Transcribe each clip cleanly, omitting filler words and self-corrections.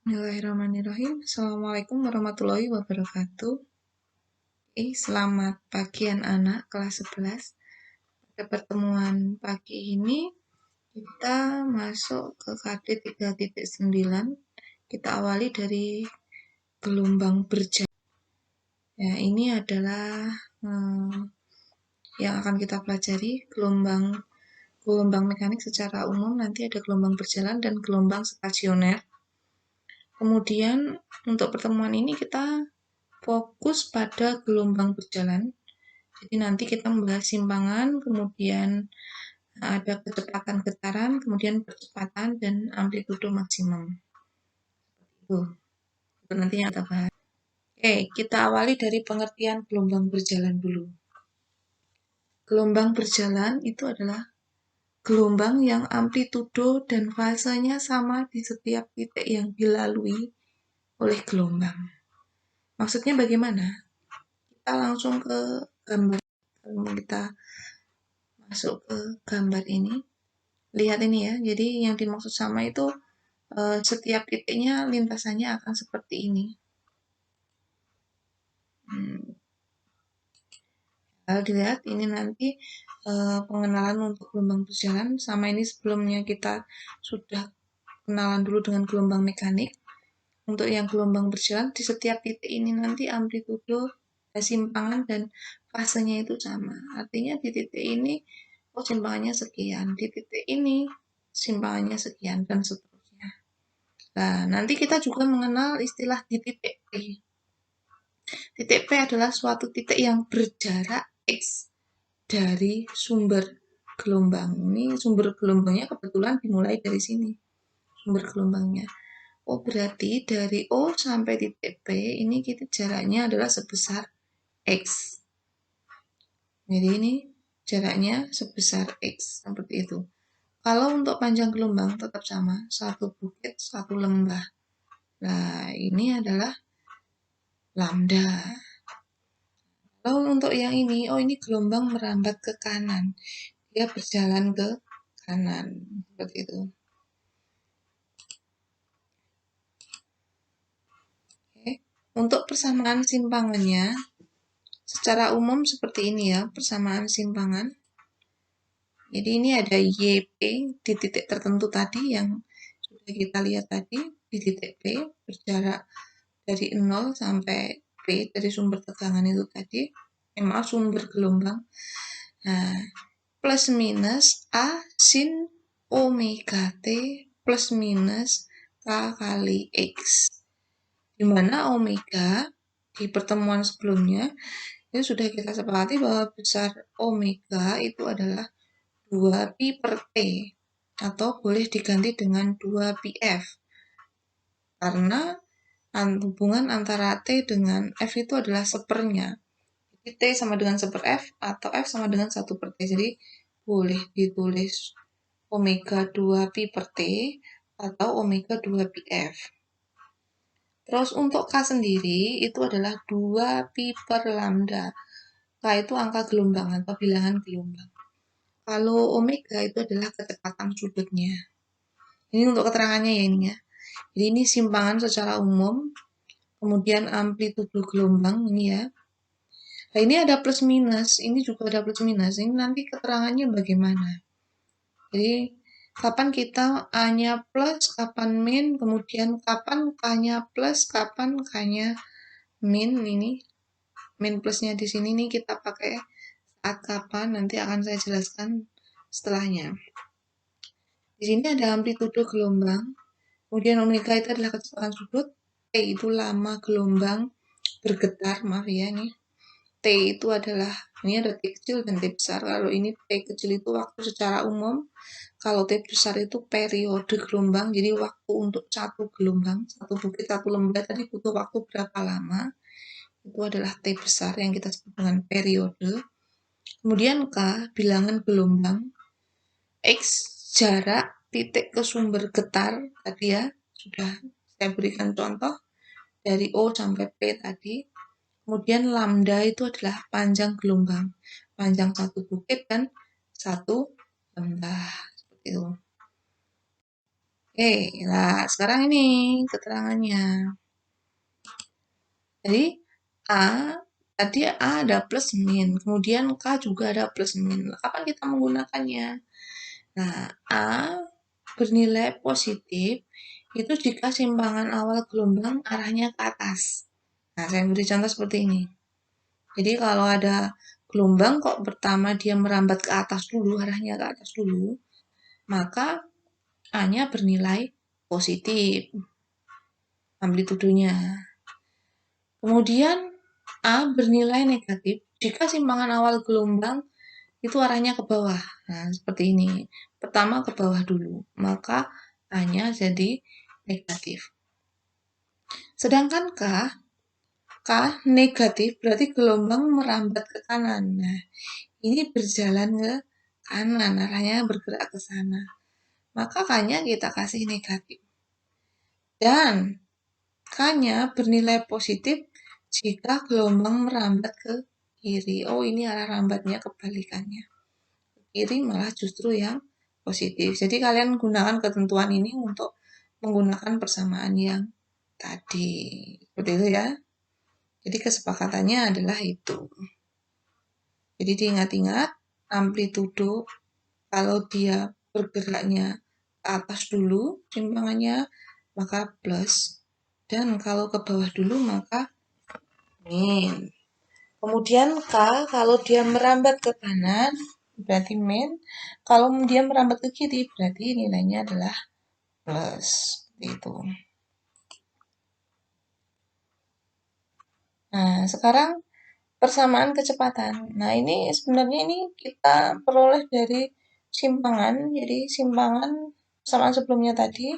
Bismillahirrahmanirrahim. Assalamualaikum warahmatullahi wabarakatuh. Selamat pagi anak-anak kelas 11. Pada pertemuan pagi ini kita masuk ke KD 3.9. Kita awali dari gelombang berjalan. Ya, ini adalah yang akan kita pelajari gelombang mekanik secara umum. Nanti ada gelombang berjalan dan gelombang stasioner. Kemudian untuk pertemuan ini kita fokus pada gelombang berjalan. Jadi nanti kita membahas simpangan, kemudian ada kecepatan getaran, kemudian percepatan dan amplitudo maksimum. Itu nanti yang kita bahas. Oke, kita awali dari pengertian gelombang berjalan dulu. Gelombang berjalan itu adalah gelombang yang amplitudo dan fasenya sama di setiap titik yang dilalui oleh gelombang. Maksudnya bagaimana? Kita langsung ke gambar. Kita masuk ke gambar ini. Lihat ini ya, jadi yang dimaksud sama itu setiap titiknya lintasannya akan seperti ini. Kalau dilihat ini nanti pengenalan untuk gelombang berjalan, sama ini sebelumnya kita sudah kenalan dulu dengan gelombang mekanik. Untuk yang gelombang berjalan, di setiap titik ini nanti amplitudo, simpangan, dan fasenya itu sama. Artinya di titik ini, simpangannya sekian. Di titik ini, simpangannya sekian, dan seterusnya. Nah, nanti kita juga mengenal istilah di titik P. Titik P adalah suatu titik yang berjarak X dari sumber gelombang. Ini sumber gelombangnya kebetulan dimulai dari sini. Sumber gelombangnya. Oh, berarti dari O sampai titik P ini kita jaraknya adalah sebesar X. Jadi ini jaraknya sebesar X, seperti itu. Kalau untuk panjang gelombang tetap sama, satu bukit, satu lembah. Nah, ini adalah lambda. Lalu untuk yang ini, ini gelombang merambat ke kanan. Dia berjalan ke kanan, seperti itu. Oke. Untuk persamaan simpangannya, secara umum seperti ini ya, persamaan simpangan. Jadi ini ada YP di titik tertentu tadi yang sudah kita lihat tadi, di titik P, berjarak dari 0 sampai P, dari sumber tegangan itu tadi, maaf, sumber gelombang. Nah, plus minus A sin omega T plus minus K kali X. Di mana omega di pertemuan sebelumnya ini sudah kita sepakati bahwa besar omega itu adalah 2 pi per T atau boleh diganti dengan 2 pf. Karena hubungan antara T dengan F itu adalah sepernya. Jadi T sama dengan 1 per F atau F sama dengan 1 per T. Jadi boleh ditulis omega 2 pi per T atau omega 2 pi F. Terus untuk K sendiri itu adalah 2 pi per lambda. K itu angka gelombang atau bilangan gelombang. Kalau omega itu adalah kecepatan sudutnya. Ini untuk keterangannya ya ini ya. Jadi ini simpangan secara umum. Kemudian amplitudo gelombang ini ya. Nah ini ada plus minus, ini juga ada plus minus. Ini nanti keterangannya bagaimana. Jadi kapan kita A-nya plus, kapan min, kemudian kapan K-nya plus, kapan K-nya min. Ini min plusnya di sini nih kita pakai saat kapan, nanti akan saya jelaskan setelahnya. Di sini ada amplitudo gelombang, kemudian omega itu adalah kecepatan sudut, T itu lama gelombang bergetar, maaf ya nih. T itu adalah, ini ada T kecil dan T besar. Kalau ini T kecil itu waktu secara umum, kalau T besar itu periode gelombang, jadi waktu untuk satu gelombang, satu bukit, satu lembah tadi butuh waktu berapa lama, itu adalah T besar yang kita sebut dengan periode. Kemudian K, bilangan gelombang, X, jarak titik ke sumber getar, tadi ya, sudah saya berikan contoh, dari O sampai P tadi. Kemudian lambda itu adalah panjang gelombang, panjang satu bukit dan satu lembah. Seperti itu. Nah sekarang ini keterangannya. Jadi A, tadi A ada plus min, kemudian K juga ada plus min. Kapan kita menggunakannya? Nah, A bernilai positif itu jika simpangan awal gelombang arahnya ke atas. Nah, saya beri contoh seperti ini. Jadi kalau ada gelombang kok pertama dia merambat ke atas dulu, arahnya ke atas dulu, maka A-nya bernilai positif, amplitudonya. Kemudian A bernilai negatif jika simpangan awal gelombang itu arahnya ke bawah. Nah, seperti ini. Pertama ke bawah dulu, maka A-nya jadi negatif. Sedangkan K negatif berarti gelombang merambat ke kanan. Nah, ini berjalan ke kanan, arahnya bergerak ke sana. Maka K-nya kita kasih negatif. Dan K-nya bernilai positif jika gelombang merambat ke kiri. Oh, ini arah rambatnya kebalikannya. Kiri malah justru yang positif. Jadi kalian gunakan ketentuan ini untuk menggunakan persamaan yang tadi. Seperti itu ya. Jadi kesepakatannya adalah itu. Jadi diingat-ingat amplitudo kalau dia bergeraknya ke atas dulu simpangannya maka plus, dan kalau ke bawah dulu maka min. Kemudian K kalau dia merambat ke kanan berarti min, kalau dia merambat ke kiri berarti nilainya adalah plus. Itu. Nah, sekarang persamaan kecepatan. Nah, ini sebenarnya ini kita peroleh dari simpangan. Jadi simpangan persamaan sebelumnya tadi,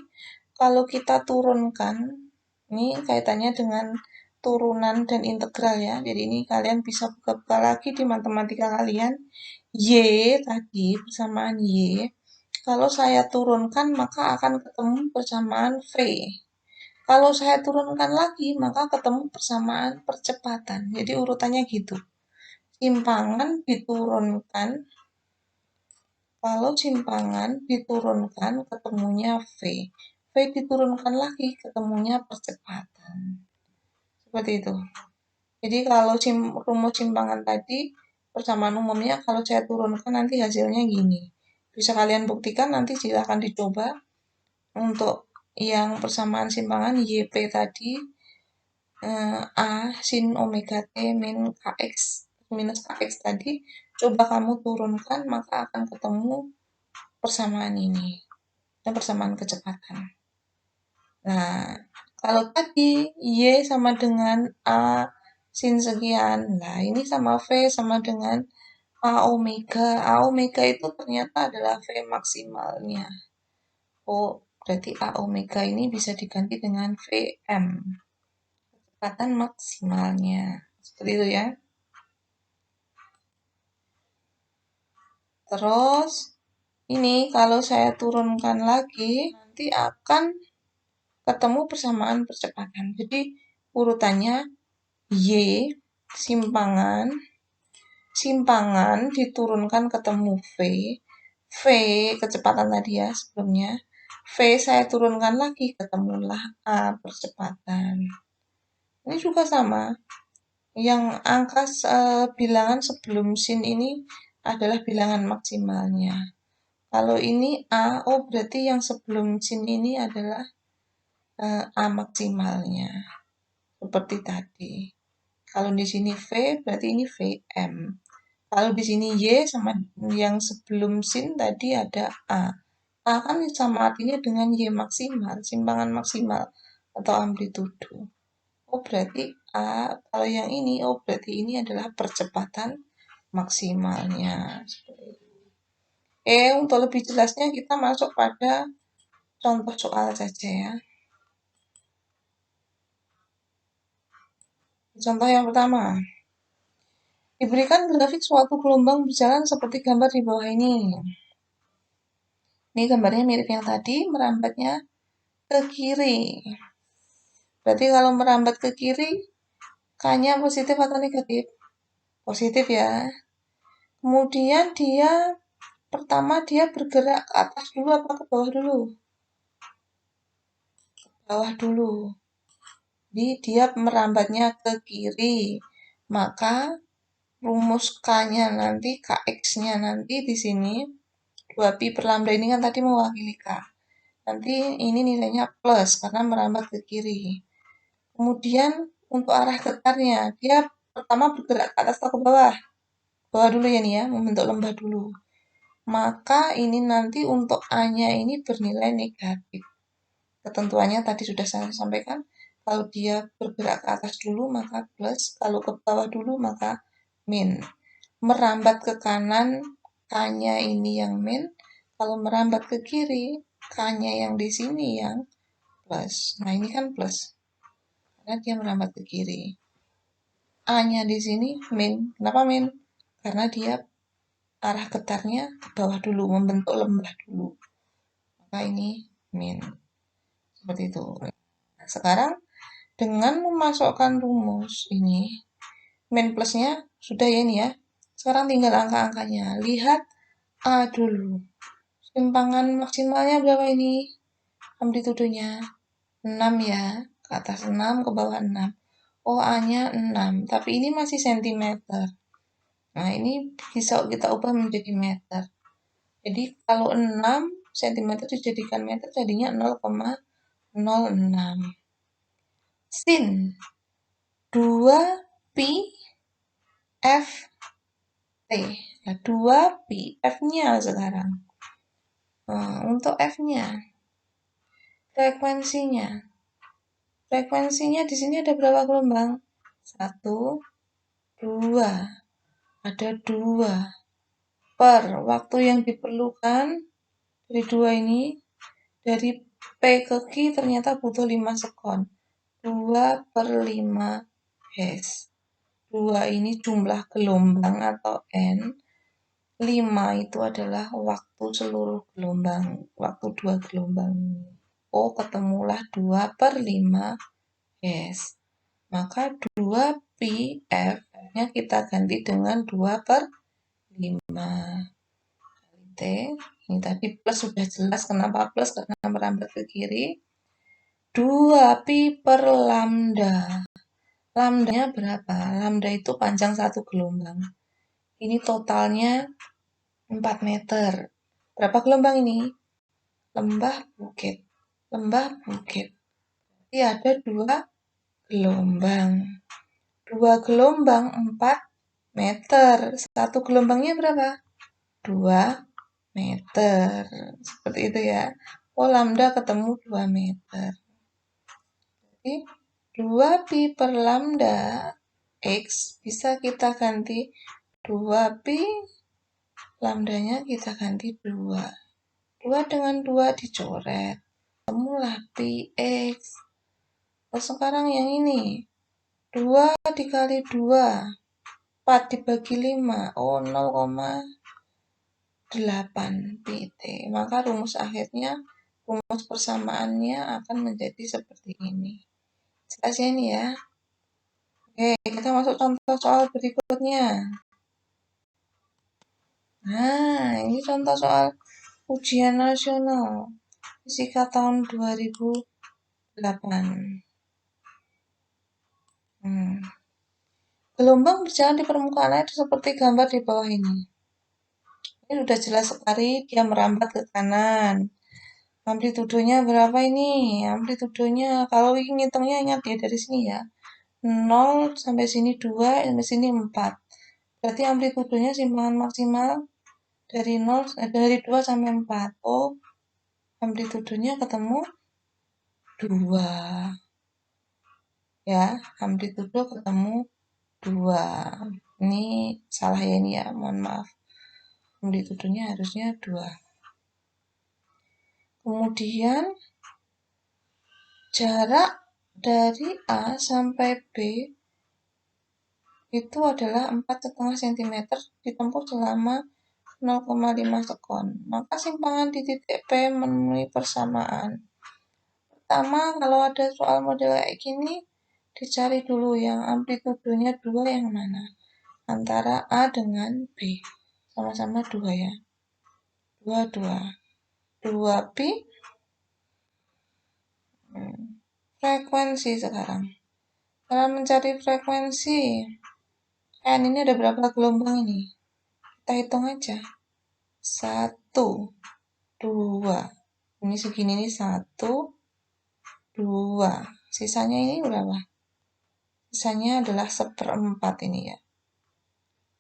kalau kita turunkan, ini kaitannya dengan turunan dan integral ya. Jadi ini kalian bisa buka-buka lagi di matematika kalian. Y tadi, persamaan Y, kalau saya turunkan maka akan ketemu persamaan V. Kalau saya turunkan lagi, maka ketemu persamaan percepatan. Jadi urutannya gitu. Simpangan diturunkan, kalau simpangan diturunkan ketemunya V. V diturunkan lagi ketemunya percepatan. Seperti itu. Jadi kalau rumus simpangan tadi, persamaan umumnya kalau saya turunkan nanti hasilnya gini. Bisa kalian buktikan, nanti silakan dicoba. Untuk yang persamaan simpangan YP tadi, A sin omega T min KX minus KX tadi, coba kamu turunkan maka akan ketemu persamaan ini dan persamaan kecepatan. Nah, kalau tadi Y sama dengan A sin sekian, nah ini sama V sama dengan A omega. A omega itu ternyata adalah V maksimalnya. Oh, berarti A omega ini bisa diganti dengan VM. Kecepatan maksimalnya. Seperti itu ya. Terus ini kalau saya turunkan lagi nanti akan ketemu persamaan percepatan. Jadi urutannya Y simpangan diturunkan ketemu V kecepatan tadi ya sebelumnya. V saya turunkan lagi ketemulah A percepatan. Ini juga sama. Yang angka bilangan sebelum sin ini adalah bilangan maksimalnya. Kalau ini A, oh berarti yang sebelum sin ini adalah A maksimalnya. Seperti tadi. Kalau di sini V, berarti ini VM. Kalau di sini Y sama yang sebelum sin tadi ada A. A kan sama artinya dengan Y maksimal, simpangan maksimal atau amplitudo. Oh berarti A, kalau yang ini, oh berarti ini adalah percepatan maksimalnya. Untuk lebih jelasnya kita masuk pada contoh soal saja ya. Contoh yang pertama. Diberikan grafik suatu gelombang berjalan seperti gambar di bawah ini. Ini gambarnya mirip yang tadi, merambatnya ke kiri. Berarti kalau merambat ke kiri, K-nya positif atau negatif? Positif ya. Kemudian pertama dia bergerak ke atas dulu apa ke bawah dulu? bawah dulu. Jadi dia merambatnya ke kiri. Maka rumus K-nya nanti, KX-nya nanti di sini, 2pi per lambda ini kan tadi mewakili K. Nanti ini nilainya plus karena merambat ke kiri. Kemudian untuk arah getarnya, dia pertama bergerak ke atas atau ke bawah? Bawah dulu ya nih ya, membentuk lembah dulu. Maka ini nanti untuk A-nya ini bernilai negatif. Ketentuannya tadi sudah saya sampaikan, kalau dia bergerak ke atas dulu maka plus, kalau ke bawah dulu maka min. Merambat ke kanan, K-nya ini yang min, kalau merambat ke kiri, K-nya yang di sini yang plus. Nah ini kan plus, karena dia merambat ke kiri. A-nya di sini min. Kenapa min? Karena dia arah getarnya ke bawah dulu, membentuk lembah dulu. Maka ini min. Seperti itu. Nah, sekarang dengan memasukkan rumus ini, min plusnya sudah ya ini ya. Sekarang tinggal angka-angkanya. Lihat A dulu. Simpangan maksimalnya berapa ini? Amplitudonya 6 ya. Ke atas 6, ke bawah 6. Oh, A-nya 6. Tapi ini masih sentimeter. Nah, ini bisa kita ubah menjadi meter. Jadi, kalau 6 cm dijadikan meter, jadinya 0,06. Sin 2pi F T. Nah, 2pi F-nya sekarang. Untuk F-nya, frekuensinya. Frekuensinya di sini ada berapa gelombang? 1, 2. Ada 2. Per waktu yang diperlukan dari 2 ini, dari P ke Q ternyata butuh 5 sekon. 2 per 5 Hz. 2 ini jumlah gelombang atau N. 5 itu adalah waktu seluruh gelombang. Waktu 2 gelombang. Oh, ketemulah 2 per 5 Hz. Maka 2pi F-nya kita ganti dengan 2 per 5. T, ini tadi plus sudah jelas. Kenapa plus? Karena merambat ke kiri. 2pi per lambda. Lambdanya berapa? Lambda itu panjang satu gelombang. Ini totalnya 4 meter. Berapa gelombang ini? Lembah bukit. Lembah bukit. Jadi ada 2 gelombang. 2 gelombang 4 meter. Satu gelombangnya berapa? 2 meter. Seperti itu ya. Oh, lambda ketemu 2 meter. Jadi 2pi per lambda X bisa kita ganti 2pi, lambdanya kita ganti 2. 2 dengan 2 dicoret. Temulah pi X. Terus sekarang yang ini. 2 dikali 2. 4 dibagi 5. Oh, 0,8 pt. Maka rumus akhirnya, rumus persamaannya akan menjadi seperti ini. Jelas ya ini ya. Oke, kita masuk contoh soal berikutnya. Nah, ini contoh soal ujian nasional fisika tahun 2008. Gelombang berjalan di permukaan air seperti gambar di bawah ini. Ini sudah jelas sekali, dia merambat ke kanan. Amplitudonya berapa ini? Amplitudonya, kalau ngitungnya ingat ya dari sini ya. 0 sampai sini 2, sampai sini 4. Berarti amplitudonya simpangan maksimal dari 2 sampai 4. Oh, amplitudonya ketemu 2. Ya, amplitudo ketemu 2. Ini salah ya ini ya, mohon maaf. Amplitudonya harusnya 2. Kemudian jarak dari A sampai B itu adalah 4,5 cm ditempuh selama 0,5 sekon. Maka simpangan di titik P memenuhi persamaan. Pertama, kalau ada soal model kayak gini, dicari dulu yang amplitudonya 2 yang mana. Antara A dengan B. Sama-sama 2 ya. 2 pi frekuensi sekarang. Cara mencari frekuensi, N ini ada berapa gelombang ini? Kita hitung aja. 1, 2. Ini segini nih 1, 2. Sisanya ini berapa? Sisanya adalah 1/4 ini ya.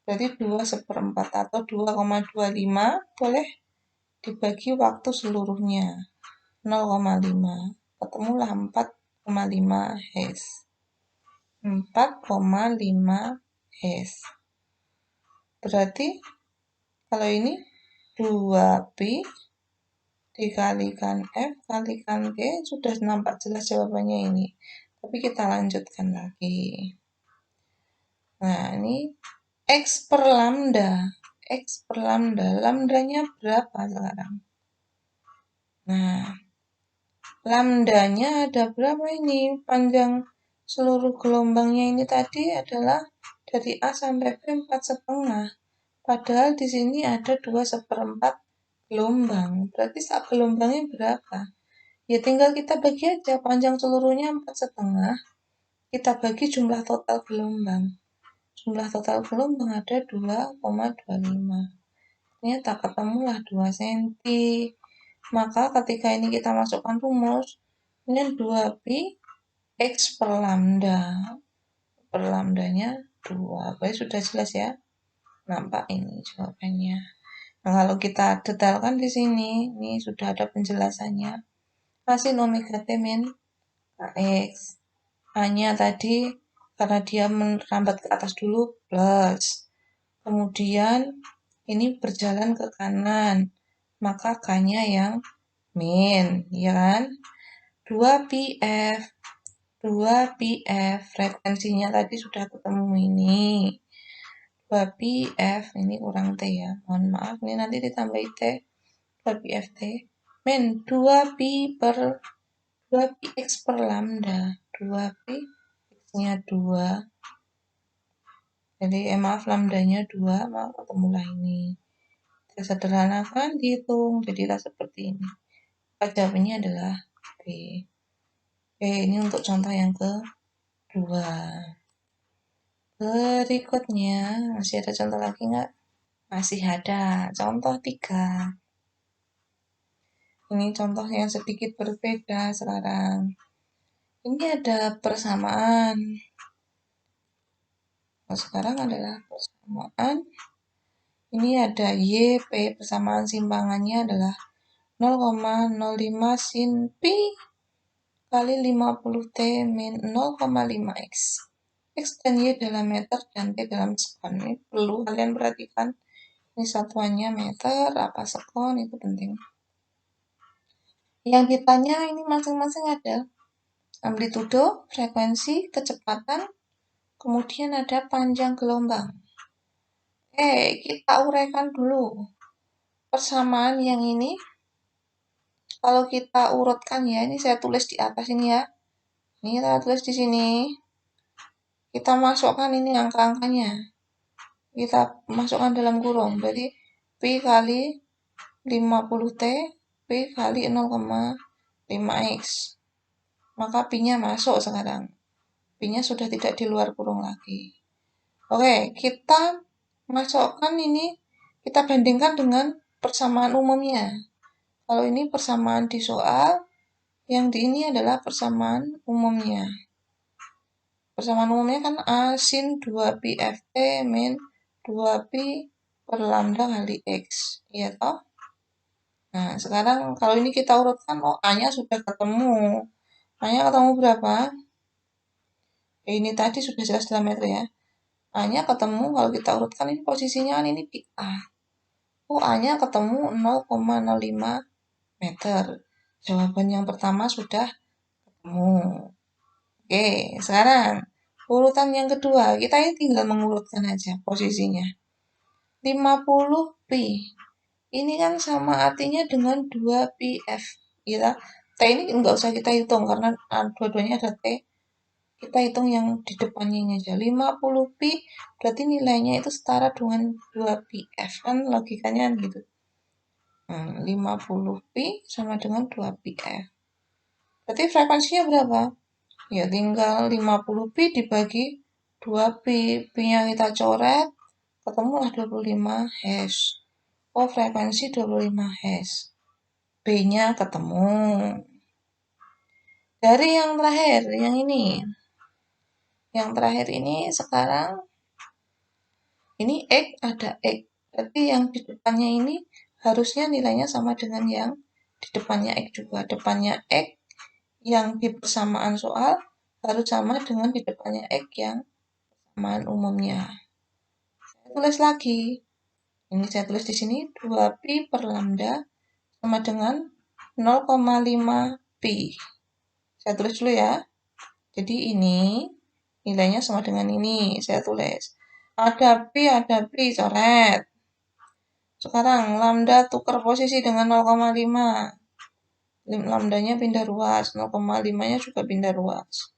Berarti 2/4 atau 2,25 boleh dibagi waktu seluruhnya. 0,5. Ketemulah 4,5 Hz. 4,5 Hz. Berarti kalau ini 2pi dikalikan F kalikan T, sudah nampak jelas jawabannya ini. Tapi kita lanjutkan lagi. Nah, ini X per lambda. X per lambda. Lambdanya berapa sekarang? Nah, lambdanya ada berapa ini? Panjang seluruh gelombangnya ini tadi adalah dari A sampai B 4,5. Padahal di sini ada 2/4 gelombang. Berarti sak gelombangnya berapa? Ya tinggal kita bagi aja, panjang seluruhnya 4,5. Kita bagi jumlah total gelombang. Jumlah total gelombang ada 2,25. Ternyata ketemulah 2 cm. Maka ketika ini kita masukkan rumus, ini 2pi X per lambda. Per lambdanya 2. Berarti sudah jelas ya. Nampak ini jawabannya. Nah, kalau kita detailkan di sini, ini sudah ada penjelasannya. Sin omega T min Kx. A-nya tadi karena dia merambat ke atas dulu plus. Kemudian ini berjalan ke kanan, maka K-nya yang min, ya kan? 2pf. 2pf frekuensinya tadi sudah ketemu ini. 2pf ini kurang T ya. Mohon maaf, ini nanti ditambahi T. 2pf T min 2pi per 2px per lambda. 2pi x-nya 2. Jadi maaf, lambdanya 2, maka ketemulah ini. Kita sederhanakan, dihitung, jadilah seperti ini. Jawabannya adalah B. Oke, ini untuk contoh yang kedua. Berikutnya, masih ada contoh lagi nggak? Masih ada. Contoh 3. Ini contoh yang sedikit berbeda sekarang. Ini ada persamaan. Nah, sekarang adalah persamaan. Ini ada YP, persamaan simpangannya adalah 0,05 sin pi kali 50T min 0,5X. X dan Y dalam meter dan T dalam sekon. Ini perlu kalian perhatikan. Ini satuannya meter, apa sekon, itu penting. Yang ditanya ini masing-masing ada amplitudo, frekuensi, kecepatan, kemudian ada panjang gelombang. Kita uraikan dulu. Persamaan yang ini, kalau kita urutkan ya, ini saya tulis di atas ini ya. Ini kita tulis di sini. Kita masukkan ini angka-angkanya. Kita masukkan dalam kurung. Berarti Pi kali 50T, Pi kali 0,5X. Maka Pi-nya masuk sekarang. Pi-nya sudah tidak di luar kurung lagi. Oke, kita masukkan ini, kita bandingkan dengan persamaan umumnya. Kalau ini persamaan di soal, yang di ini adalah persamaan umumnya. Persamaan umumnya kan A sin 2pi Ft min 2pi per lambda kali X. Iya toh? Nah, sekarang kalau ini kita urutkan, A-nya sudah ketemu. A-nya ketemu berapa? Ini tadi sudah jelas dalam meter ya. A-nya ketemu, kalau kita urutkan ini posisinya kan ini di A. A-nya ketemu 0,05 meter. Jawaban yang pertama sudah ketemu. Oke, sekarang urutan yang kedua. Kita ini tinggal mengurutkan aja posisinya. 50pi. Ini kan sama artinya dengan 2pf. Kita T ini nggak usah kita hitung karena dua-duanya ada T. Kita hitung yang di depannya ini aja. 50pi berarti nilainya itu setara dengan 2pf. Kan logikanya gitu. 50pi sama dengan 2pf. Berarti frekuensinya berapa? Ya tinggal 50 pi dibagi 2 pi. Pi-nya kita coret, ketemulah 25 Hz. Oh, frekuensi 25 Hz. B-nya ketemu. Dari yang terakhir, yang ini. Yang terakhir ini sekarang, ini X ada X. Berarti yang di depannya ini harusnya nilainya sama dengan yang di depannya X juga. Depannya X yang di persamaan soal harus sama dengan di depannya X yang persamaan umumnya. Saya tulis lagi. Ini saya tulis di sini 2pi per lambda sama dengan 0,5 pi. Saya tulis dulu ya. Jadi ini nilainya sama dengan ini. Saya tulis. Ada pi, coret. Sekarang lambda tukar posisi dengan 0,5. Lambdanya pindah ruas. 0,5-nya juga pindah ruas.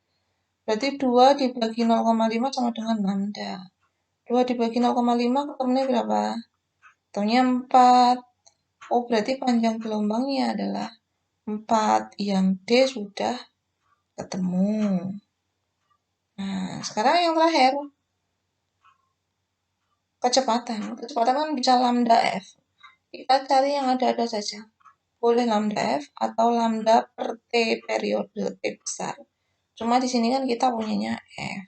Berarti 2 dibagi 0,5 sama dengan lambda. 2 dibagi 0,5 ketemunya berapa? Ketemunya 4. Oh, berarti panjang gelombangnya adalah 4. Yang D sudah ketemu. Nah, sekarang yang terakhir. Kecepatan. Kecepatan kan bisa lambda F. Kita cari yang ada-ada saja. Boleh lambda F atau lambda per T periode T besar. Cuma di sini kan kita punyanya F.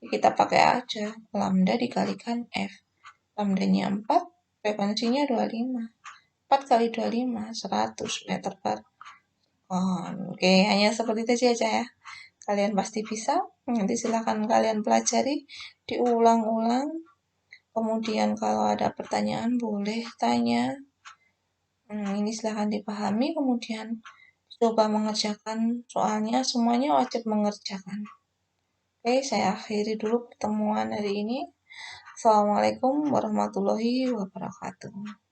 Kita pakai aja lambda dikalikan F. Lambdanya 4, frekuensinya 25. 4 kali 25, 100 meter per sekon. Oke, hanya seperti itu saja ya. Kalian pasti bisa. Nanti silahkan kalian pelajari, diulang-ulang. Kemudian kalau ada pertanyaan boleh tanya. Ini silahkan dipahami, kemudian coba mengerjakan soalnya. Semuanya wajib mengerjakan. Oke, saya akhiri dulu pertemuan hari ini. Assalamualaikum warahmatullahi wabarakatuh.